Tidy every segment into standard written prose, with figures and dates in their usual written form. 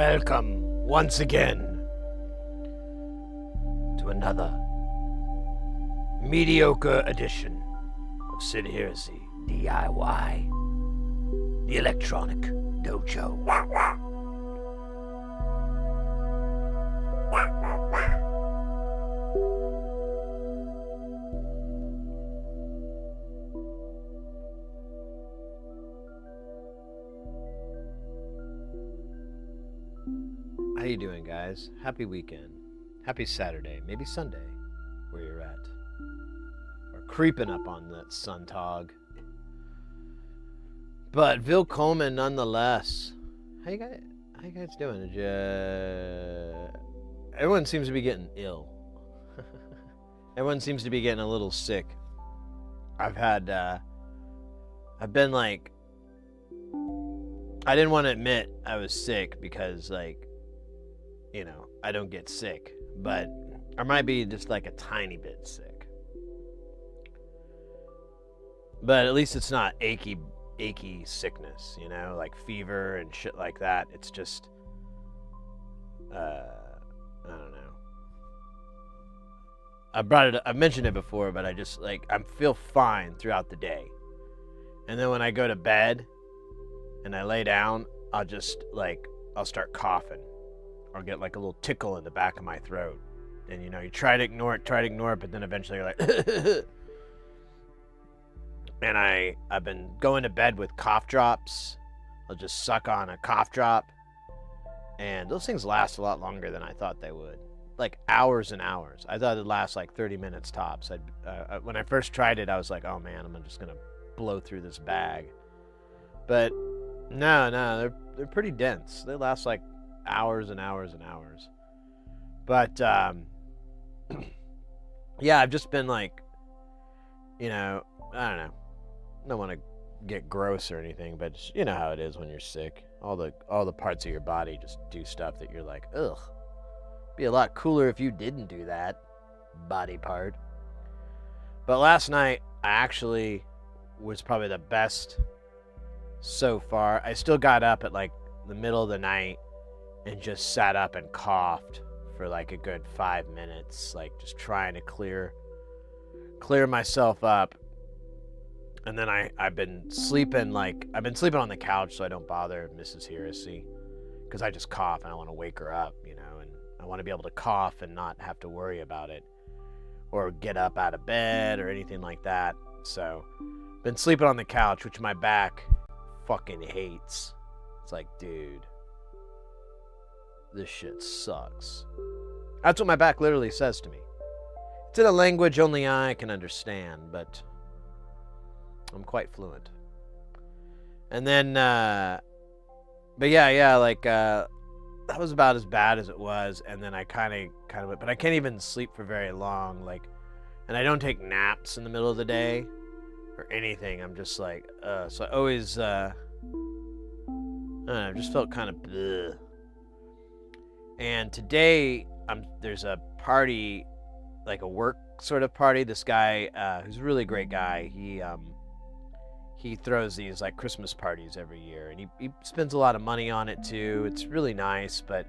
Welcome once again to another mediocre edition of Sid Heresy DIY, the Electronic Dojo. How you doing, guys? Happy weekend. Happy Saturday, maybe Sunday, where you're at. Or creeping up on that suntog. But Vil Coleman nonetheless. How you guys doing? Everyone seems to be getting ill. Everyone seems to be getting a little sick. I've been like, I didn't want to admit I was sick because, like, you know, I don't get sick, but I might be just like a tiny bit sick. But at least it's not achy sickness, you know, like fever and shit like that. It's just, I don't know. I mentioned it before, but I just, like, I feel fine throughout the day. And then when I go to bed and I lay down, I'll start coughing. Or get like a little tickle in the back of my throat. And, you know, you try to ignore it, but then eventually you're like, and I've been going to bed with cough drops. I'll just suck on a cough drop. And those things last a lot longer than I thought they would. Like hours and hours. I thought it'd last like 30 minutes tops. When I first tried it, I was like, oh man, I'm just going to blow through this bag. But no, they're pretty dense. They last like hours and hours and hours. But yeah, I've just been like, you know, I don't know. I don't want to get gross or anything, but you know how it is when you're sick. All the parts of your body just do stuff that you're like, ugh. Be a lot cooler if you didn't do that body part. But last night I actually was probably the best so far. I still got up at like the middle of the night and just sat up and coughed for like a good 5 minutes, like just trying to clear myself up. And then I've been sleeping on the couch so I don't bother Mrs. Heresy, because I just cough and I want to wake her up, you know, and I want to be able to cough and not have to worry about it or get up out of bed or anything like that. So been sleeping on the couch, which my back fucking hates. It's like, dude, this shit sucks. That's what my back literally says to me. It's in a language only I can understand, but I'm quite fluent. And then, but yeah, like, that was about as bad as it was. And then I kind of, but I can't even sleep for very long. Like, and I don't take naps in the middle of the day or anything. I'm just like, so I always, I don't know, I just felt kind of bleh. And today, there's a party, like a work sort of party. This guy, who's a really great guy, he throws these like Christmas parties every year, and he spends a lot of money on it too. It's really nice, but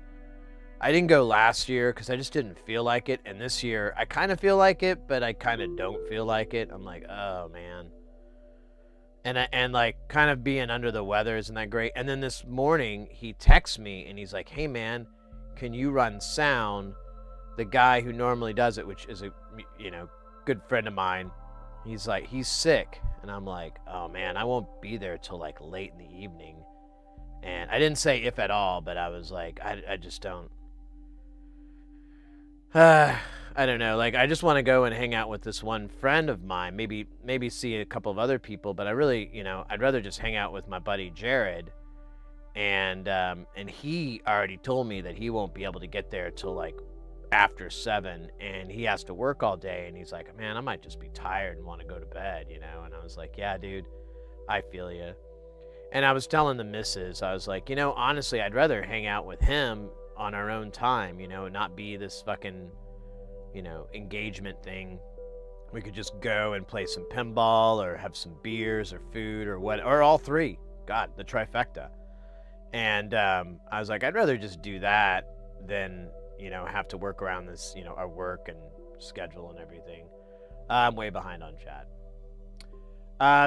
I didn't go last year because I just didn't feel like it. And this year, I kind of feel like it, but I kind of don't feel like it. I'm like, oh man. And like kind of being under the weather isn't that great. And then this morning, he texts me and he's like, hey man, can you run sound? The guy who normally does it, which is a, you know, good friend of mine, he's like, he's sick. And I'm like, oh man, I won't be there till like late in the evening. And I didn't say if at all, but I was like, I just don't, I don't know. Like, I just want to go and hang out with this one friend of mine, maybe see a couple of other people, but I really, you know, I'd rather just hang out with my buddy Jared. And he already told me that he won't be able to get there till like after 7, and he has to work all day. And he's like, man, I might just be tired and want to go to bed, you know? And I was like, yeah, dude, I feel you. And I was telling the missus, I was like, you know, honestly, I'd rather hang out with him on our own time, you know, not be this fucking, you know, engagement thing. We could just go and play some pinball or have some beers or food or what, or all three. God, the trifecta. And I was like, I'd rather just do that than, you know, have to work around this, you know, our work and schedule and everything. I'm way behind on chat.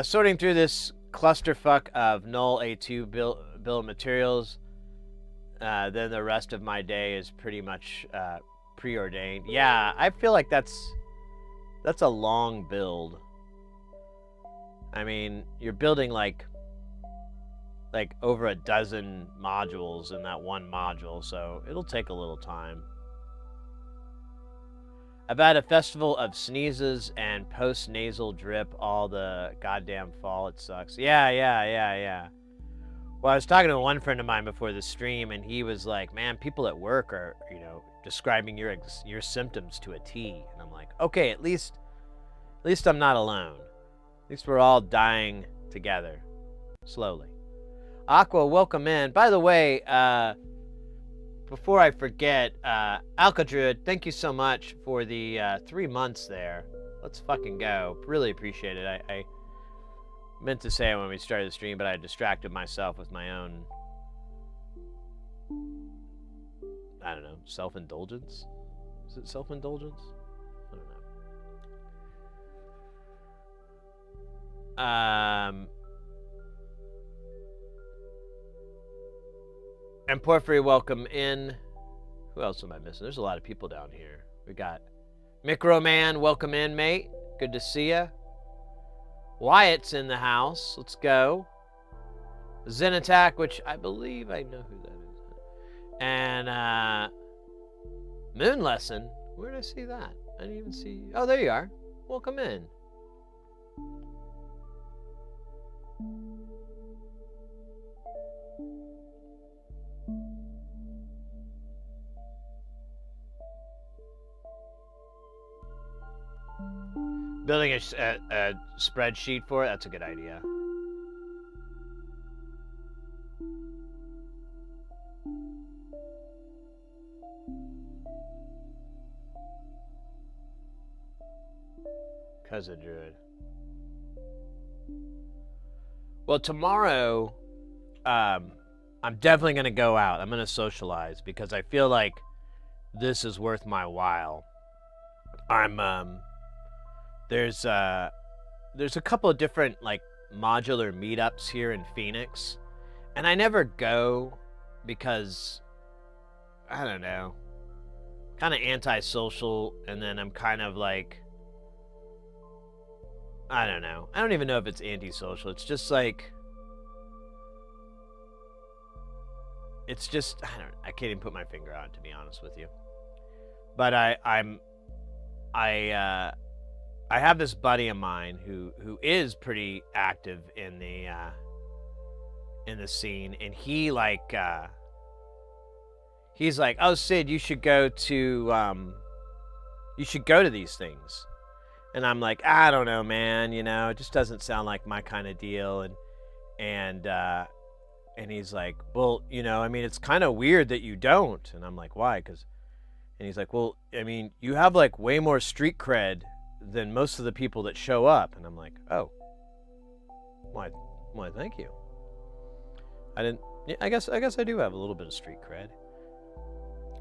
Sorting through this clusterfuck of null A2 bill of materials, then the rest of my day is pretty much preordained. Yeah, I feel like that's a long build. I mean, you're building like over a dozen modules in that one module, so it'll take a little time. I've had a festival of sneezes and post-nasal drip all the goddamn fall. It sucks. Yeah. Well, I was talking to one friend of mine before the stream, and he was like, man, people at work are, you know, describing your symptoms to a T. And I'm like, okay, at least I'm not alone. At least we're all dying together, slowly. Aqua, welcome in. By the way, before I forget, Alcadruid, thank you so much for the 3 months there. Let's fucking go. Really appreciate it. I meant to say it when we started the stream, but I distracted myself with my own, I don't know, self-indulgence? Is it self-indulgence? I don't know. And Porphyry, welcome in. Who else am I missing? There's a lot of people down here. We got Microman, welcome in, mate. Good to see ya. Wyatt's in the house. Let's go. Zen Attack, which I believe I know who that is. And Moon Lesson. Where did I see that? I didn't even see. Oh, there you are. Welcome in. Building a spreadsheet for it, that's a good idea. Cousin Druid. Well, tomorrow, I'm definitely going to go out. I'm going to socialize because I feel like this is worth my while. There's a couple of different like modular meetups here in Phoenix, and I never go because I don't know, kind of antisocial, and then I'm kind of like, I don't know. I don't even know if it's antisocial. It's just like, it's just, I can't even put my finger on it, to be honest with you. But I have this buddy of mine who is pretty active in the scene, and he's like, oh, Sid, you should go to these things. And I'm like, I don't know, man, you know, it just doesn't sound like my kind of deal. And he's like, well, you know, I mean, it's kind of weird that you don't. And I'm like, why? And he's like, well, I mean, you have like way more street cred than most of the people that show up. And I'm like, oh, why, thank you. I guess I do have a little bit of street cred.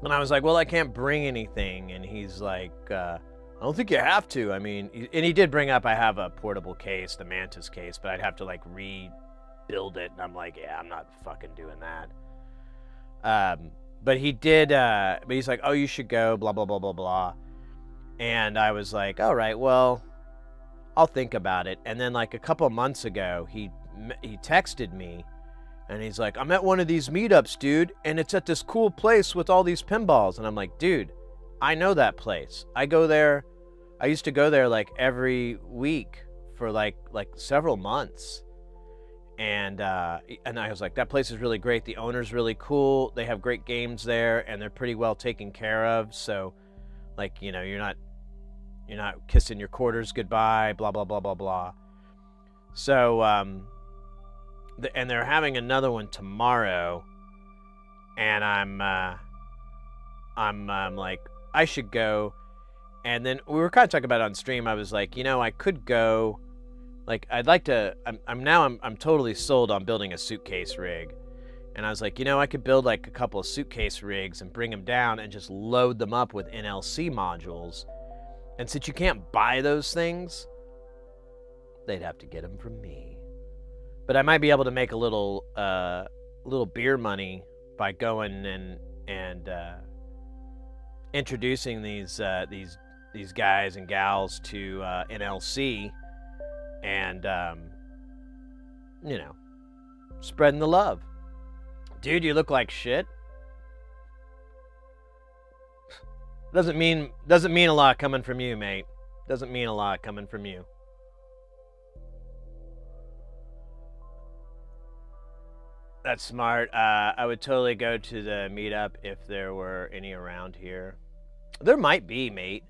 And I was like, well, I can't bring anything. And he's like, I don't think you have to. I mean, and he did bring up I have a portable case, the Mantis case, but I'd have to like rebuild it. And I'm like, yeah, I'm not fucking doing that. But he did, but he's like, oh, you should go, blah, blah, blah, blah, blah. And I was like, all right, well, I'll think about it. And then like a couple months ago, he texted me and he's like, I'm at one of these meetups, dude. And it's at this cool place with all these pinballs. And I'm like, dude, I know that place. I go there. I used to go there like every week for like several months. And I was like, that place is really great. The owner's really cool. They have great games there, and they're pretty well taken care of. So, like, you know, you're not kissing your quarters goodbye. Blah blah blah blah blah. So, and they're having another one tomorrow, and I'm like, I should go. And then we were kind of talking about it on stream. I was like, you know, I could go. Like, I'd like to. I'm totally sold on building a suitcase rig, And I was like, I could build like a couple of suitcase rigs and bring them down and just load them up with NLC modules. And since you can't buy those things, they'd have to get them from me. But I might be able to make a little beer money by going and introducing these guys and gals to NLC and spreading the love. Dude, you look like shit. Doesn't mean a lot coming from you, mate. Doesn't mean a lot coming from you. That's smart. I would totally go to the meetup if there were any around here. There might be, mate.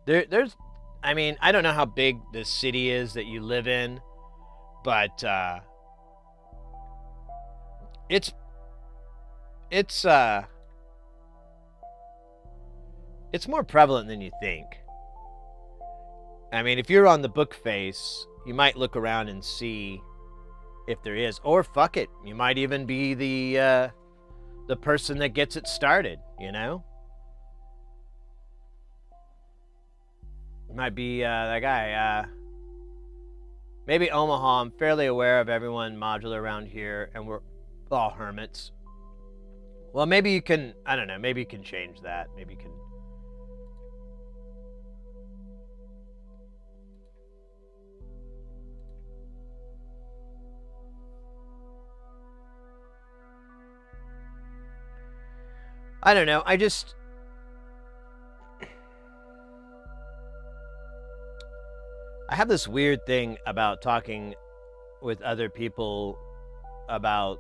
There's, I mean, I don't know how big the city is that you live in, but it's more prevalent than you think. I mean, if you're on the book face, you might look around and see if there is, or fuck it, you might even be the person that gets it started. Might be that guy. Maybe Omaha. I'm fairly aware of everyone modular around here, and we're all hermits. Well, maybe you can, I don't know, maybe you can change that. Maybe you can. I don't know, I have this weird thing about talking with other people about,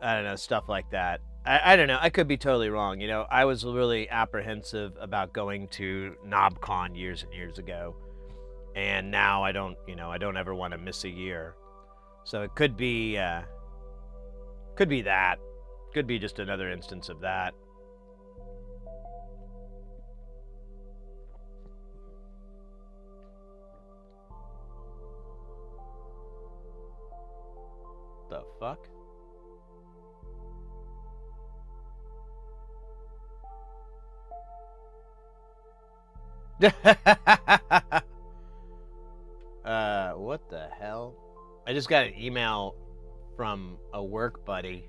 I don't know, stuff like that. I don't know. I could be totally wrong. I was really apprehensive about going to KnobCon years and years ago. And now I don't ever want to miss a year. So it could be that. Could be just another instance of that. The fuck? What the hell? I just got an email from a work buddy.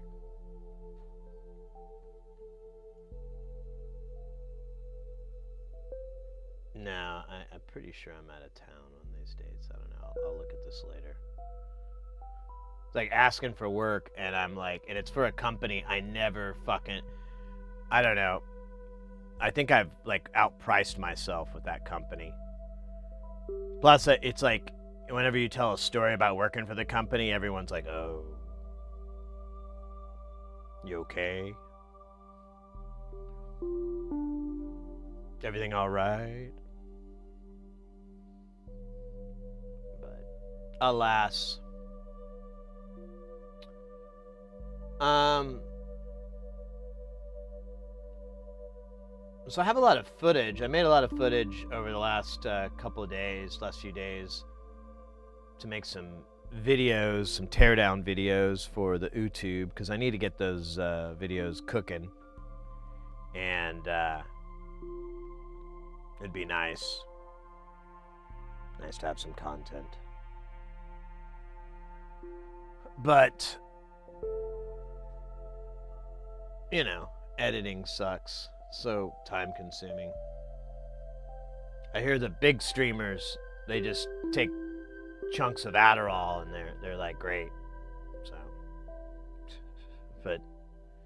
No, I'm pretty sure I'm out of town on these dates. I don't know. I'll look at this later. It's like asking for work, and I'm like, and it's for a company I never fucking, I don't know. I think I've like outpriced myself with that company. Plus, it's like whenever you tell a story about working for the company, everyone's like, "Oh, you okay? Everything all right?" But alas, so I have a lot of footage. I made a lot of footage over the last last few days, to make some videos, some teardown videos for the YouTube, because I need to get those videos cooking, and it'd be nice to have some content. But editing sucks. So time consuming. I hear the big streamers, they just take chunks of Adderall and they're like great. So, but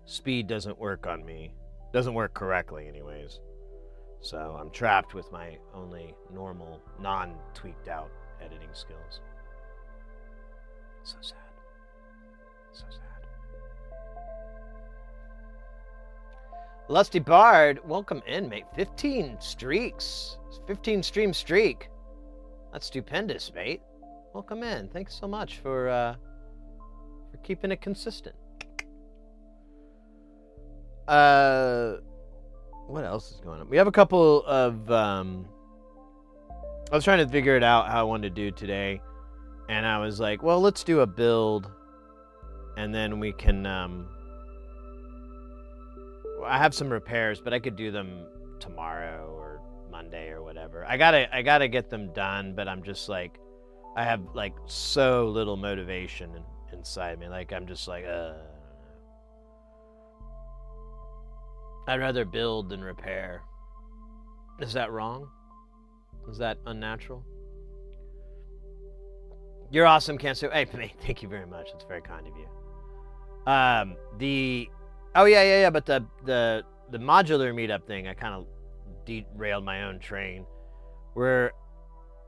speed doesn't work on me. Doesn't work correctly anyways. So I'm trapped with my only normal, non-tweaked out editing skills. So sad. So sad. Lusty Bard, welcome in, mate. 15 streaks. 15 stream streak. That's stupendous, mate. Welcome in. Thanks so much for keeping it consistent. What else is going on? We have a couple of I was trying to figure it out how I wanted to do today. And I was like, well, let's do a build, and then we can, I have some repairs, but I could do them tomorrow or Monday or whatever. I gotta get them done, but I'm just like, I have like so little motivation inside me. Like, I'm just like, I'd rather build than repair. Is that wrong? Is that unnatural? You're awesome, Cancer. Hey, thank you very much. That's very kind of you. But the modular meetup thing, I kind of derailed my own train. Where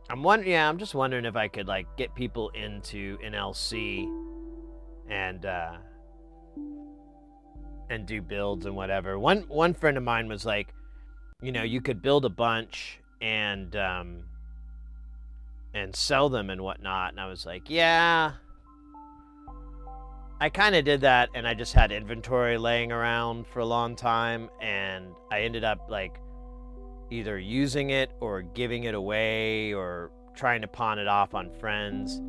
I'm just wondering if I could like get people into NLC and do builds and whatever. One friend of mine was like, you know, you could build a bunch and sell them and whatnot. And I was like, yeah. I kind of did that, and I just had inventory laying around for a long time, and I ended up like either using it or giving it away or trying to pawn it off on friends.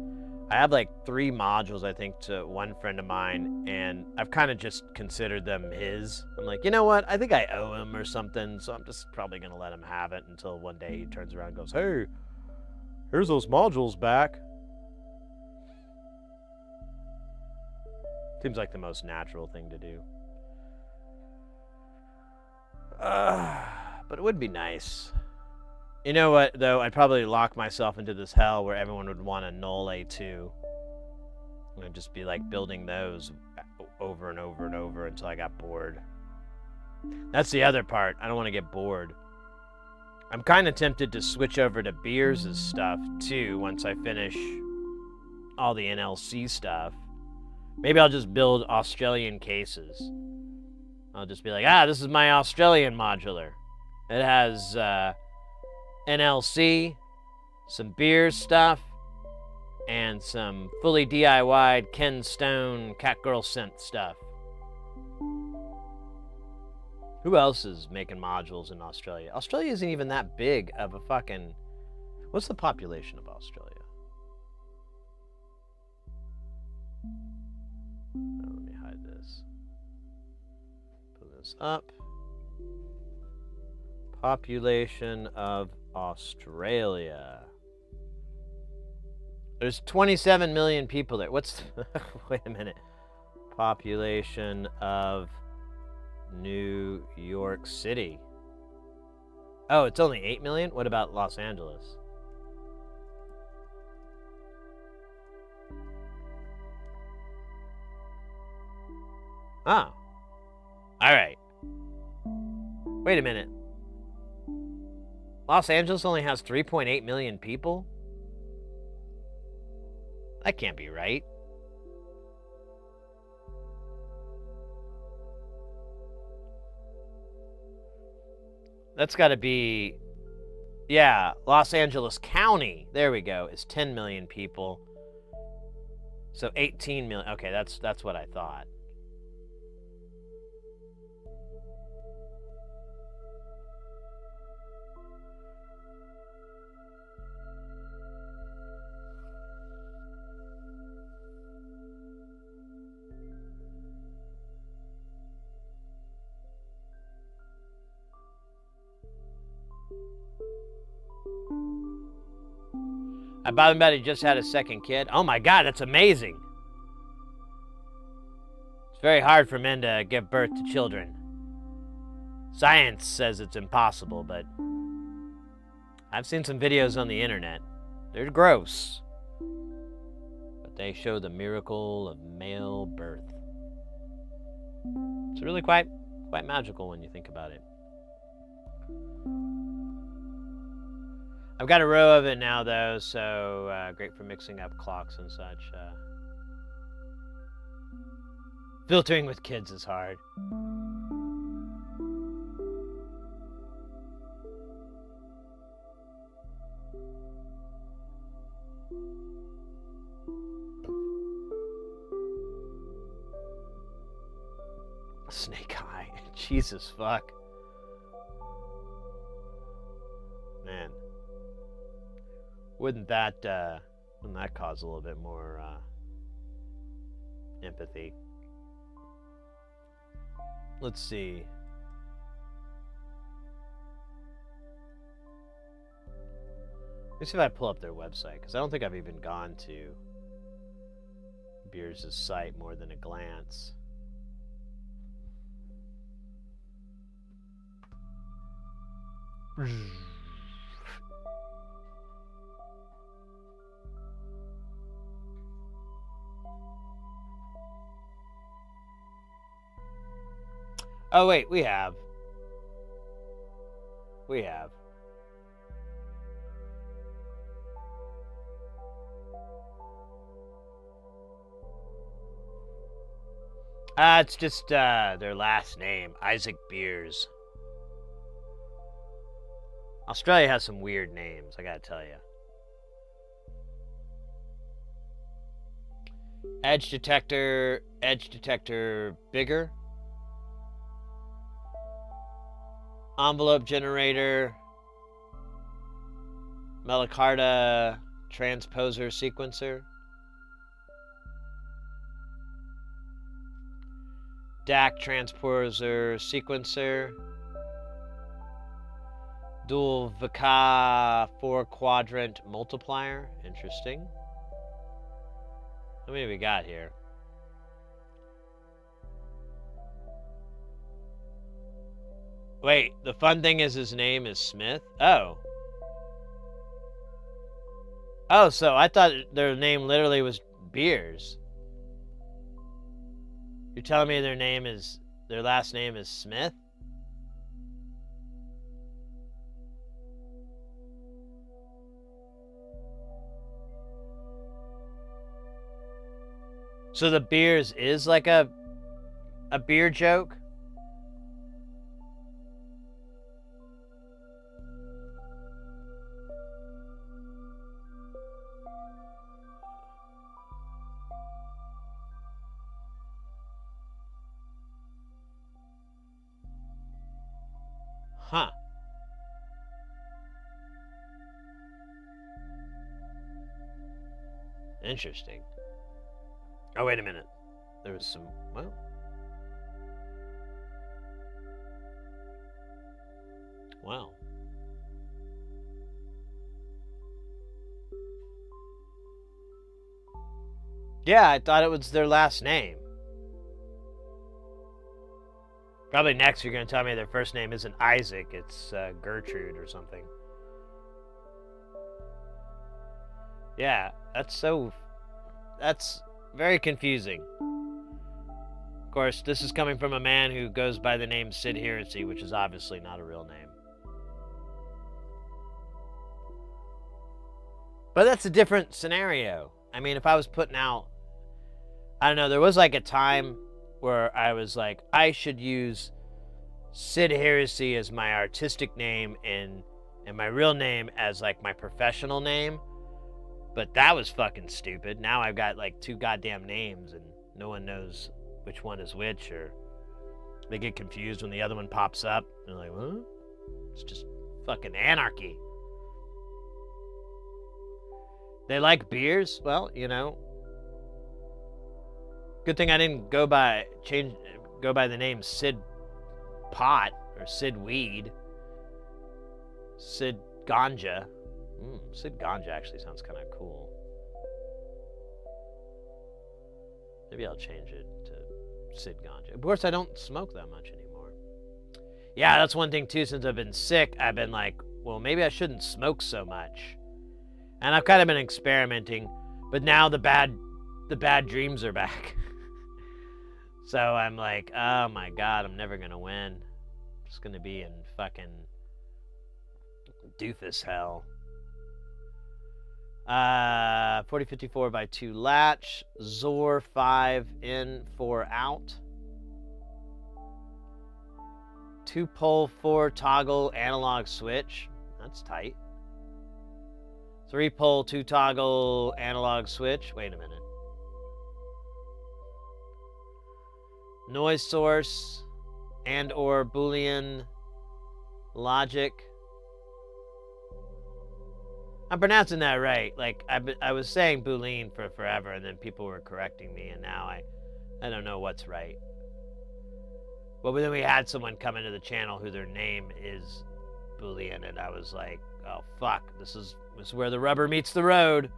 I have like 3 modules, I think, to one friend of mine, and I've kind of just considered them his. I'm like, you know what? I think I owe him or something, so I'm just probably going to let him have it until one day he turns around and goes, hey, here's those modules back. Seems like the most natural thing to do. But it would be nice. You know what, though? I'd probably lock myself into this hell where everyone would want a null A2. And I'd just be like building those over and over and over until I got bored. That's the other part. I don't want to get bored. I'm kind of tempted to switch over to Beers' stuff, too, once I finish all the NLC stuff. Maybe I'll just build Australian cases. I'll just be like, this is my Australian modular. It has NLC, some Beers stuff, and some fully DIY'd Ken Stone Catgirl synth stuff. Who else is making modules in Australia? Australia isn't even that big of a fucking... What's the population of Australia? Let me hide this. Put this up. Population of Australia. There's 27 million people there. What's... Wait a minute. Population of New York City. Oh, it's only 8 million? What about Los Angeles? Oh. Alright. Wait a minute. Los Angeles only has 3.8 million people? That can't be right. That's got to be... Yeah, Los Angeles County, there we go, is 10 million people. So 18 million. Okay, that's what I thought. I bet he just had a second kid. Oh my God, that's amazing. It's very hard for men to give birth to children. Science says it's impossible, but I've seen some videos on the internet. They're gross, but they show the miracle of male birth. It's really quite magical when you think about it. I've got a row of it now, though, so great for mixing up clocks and such. Filtering with kids is hard. Snake Eye. Jesus fuck. Man. Wouldn't that And that caused a little bit more empathy. Let's see. Let's see if I pull up their website, because I don't think I've even gone to Beers' site more than a glance. Oh wait, we have. It's just their last name, Isaac Beers. Australia has some weird names, I gotta tell you. Edge detector bigger. Envelope generator. Melicarta transposer sequencer. DAC transposer sequencer. Dual VK 4-quadrant multiplier. Interesting. How many we got here? Wait, the fun thing is his name is Smith? Oh. Oh, so I thought their name literally was Beers. You're telling me their last name is Smith? So the Beers is like a beer joke? Huh. Interesting. Oh, wait a minute. There was some... Well... Wow. Yeah, I thought it was their last name. Probably next you're going to tell me their first name isn't Isaac, it's Gertrude or something. Yeah, that's very confusing. Of course, this is coming from a man who goes by the name Sid Heresy, which is obviously not a real name. But that's a different scenario. I mean, if I was putting out... I don't know, there was like a time where I was like, I should use Sid Heresy as my artistic name and my real name as like my professional name. But that was fucking stupid. Now I've got like 2 goddamn names and no one knows which one is which, or they get confused when the other one pops up. They're like, what? It's just fucking anarchy. They like beers? Well, you know. Good thing I didn't go by the name Sid Pot or Sid Weed. Sid Ganja. Sid Ganja actually sounds kind of cool. Maybe I'll change it to Sid Ganja. Of course, I don't smoke that much anymore. Yeah, that's one thing too. Since I've been sick, I've been like, well, maybe I shouldn't smoke so much. And I've kind of been experimenting, but now the bad dreams are back. So I'm like, oh my god, I'm never gonna win. I'm just gonna be in fucking doofus hell. 4054 by 2 latch, Zor 5 in, 4 out. 2 pole 4 toggle analog switch. That's tight. 3 pole 2 toggle analog switch. Wait a minute. Noise source and or Boolean logic. I'm pronouncing that right. Like, I was saying Boolean for forever, and then people were correcting me, and now I don't know what's right. But then we had someone come into the channel who their name is Boolean, and I was like, oh, fuck. This is where the rubber meets the road.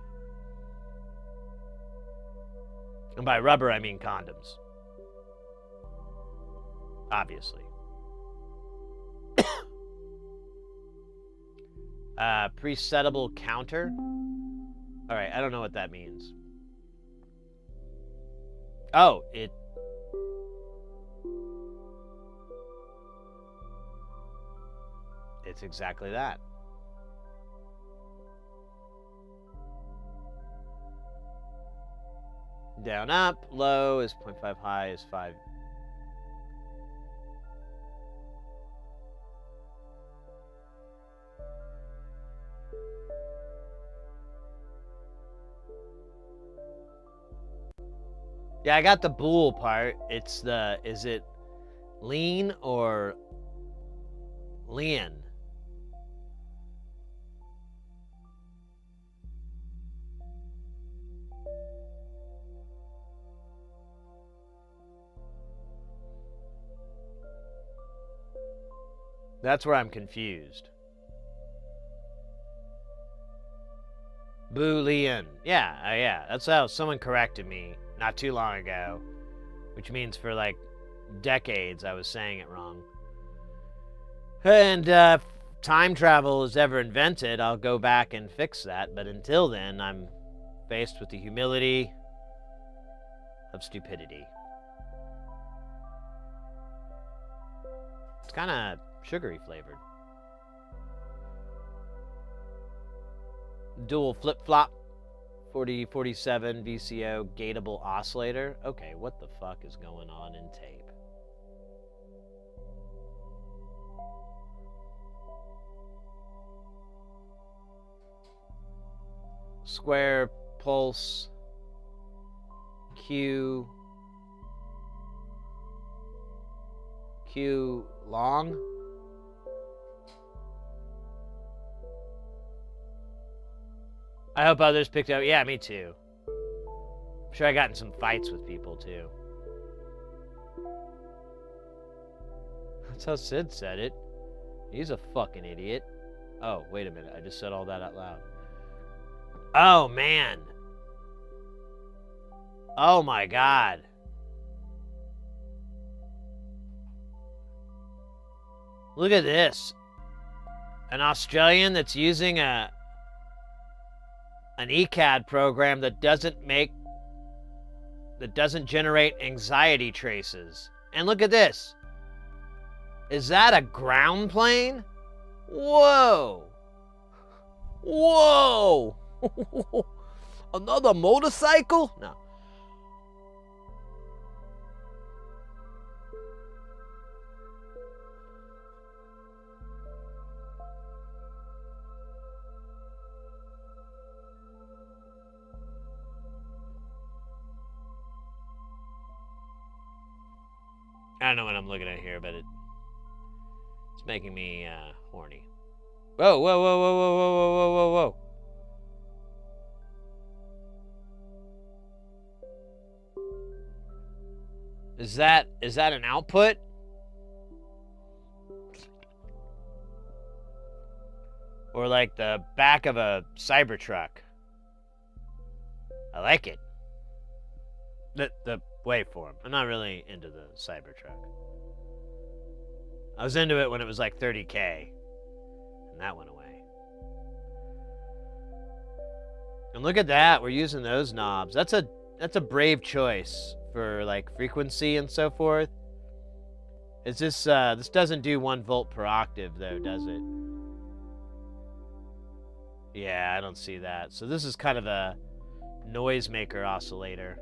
And by rubber, I mean condoms. Obviously. Presettable counter. All right, I don't know what that means. Oh, it's exactly that. Down, up, low is 0.5, high is 5. Yeah, I got the bool part. It's the, is it lean or lean? That's where I'm confused. Boolean. Yeah, yeah. That's how someone corrected me not too long ago, which means for like decades I was saying it wrong. And if time travel is ever invented, I'll go back and fix that. But until then, I'm faced with the humility of stupidity. It's kind of sugary flavored. Dual flip-flop, 4047 VCO gateable oscillator. Okay, what the fuck is going on in tape? Square pulse Q long. I hope others picked up. Yeah, me too. I'm sure I got in some fights with people too. That's how Sid said it. He's a fucking idiot. Oh, wait a minute. I just said all that out loud. Oh, man. Oh, my God. Look at this. An Australian that's using an ECAD program that doesn't generate anxiety traces. And look at this. Is that a ground plane? Whoa. Whoa. Another motorcycle? No. I don't know what I'm looking at here, but it's making me horny. Whoa, whoa, whoa, whoa, whoa, whoa, whoa, whoa, whoa. Is that an output? Or like the back of a Cybertruck? I like it. The waveform. I'm not really into the Cybertruck. I was into it when it was like 30K. And that went away. And look at that. We're using those knobs. That's a brave choice for like frequency and so forth. Is this this doesn't do 1 volt per octave though, does it? Yeah, I don't see that. So this is kind of a noisemaker oscillator.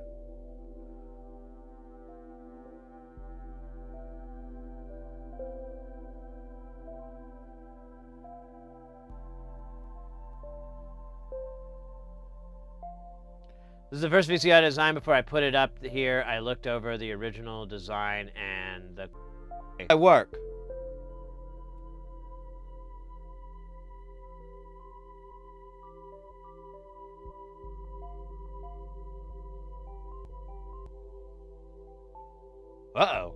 This is the first VCI I designed. Before I put it up here, I looked over the original design and I work. Uh-oh.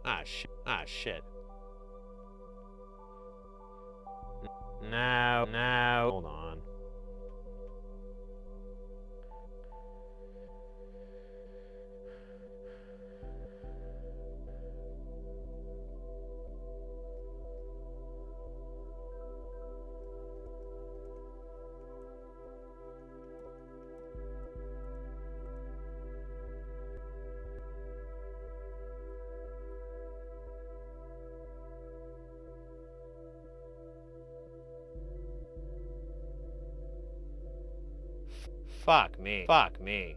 Ah, shit. Ah, shit. No, no. Hold on. Fuck me. Fuck me.